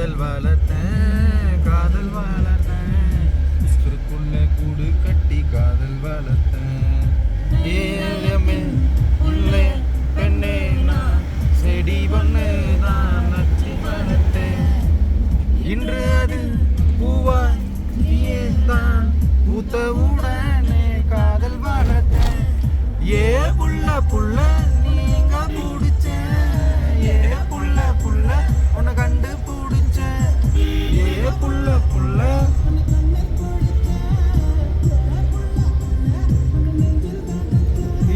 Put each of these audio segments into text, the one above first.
காதல் வளர்த்தேன் காதல் வளர்த்தேன் இஸ்குள்ள கூடு கட்டி காதல் வளர்த்தேன் ஏமே உள்ளே பெண்ணே நான் செடி பண்ணு நான் நச்சு வளர்த்தேன் இன்று அது பூவாய் நீயே தான் பூத்த உடனே காதல் வளர்த்தேன் ஏ புள்ள புள்ள நீங்க பிடிச்சேன் ஏ புள்ள புள்ள உன்னை கண்டு பிடிச்சேன் ஏ புள்ள புள்ள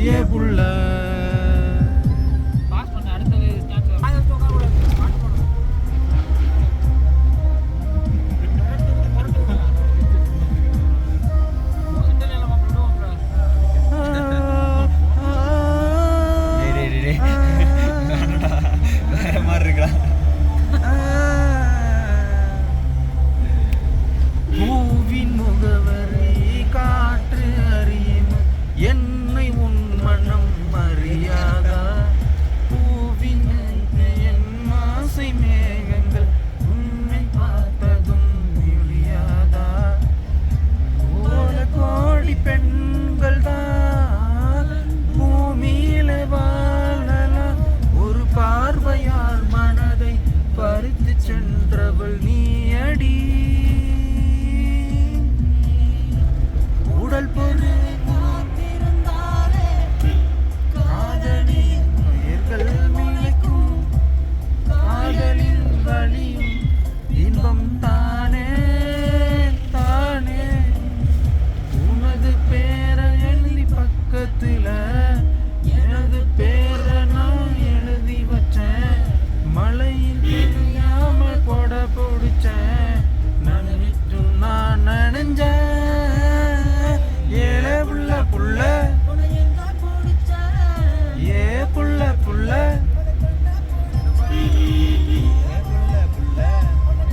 ஏ புள்ள பூவின் முகவரி காற்று அறியும் என்னை உன் மனம் அறியாதா பூவின் என் ஆசை மேகங்கள் உன்னை பார்த்ததும் முடியாதா கோல கோடி பெண்கள் தான் பூமியில வாழலாம் ஒரு பார்வையால் மனதை பறித்து சென்றவள் நீ அடி உடல் பொருள் காதலி உயிர்கள் மிளைக்கும் காதலில் வலியும் இன்பம் தானே தானே உனது பேரை எழுதி பக்கத்துல எனது பேரை நான் எழுதி வச்சேன் மலை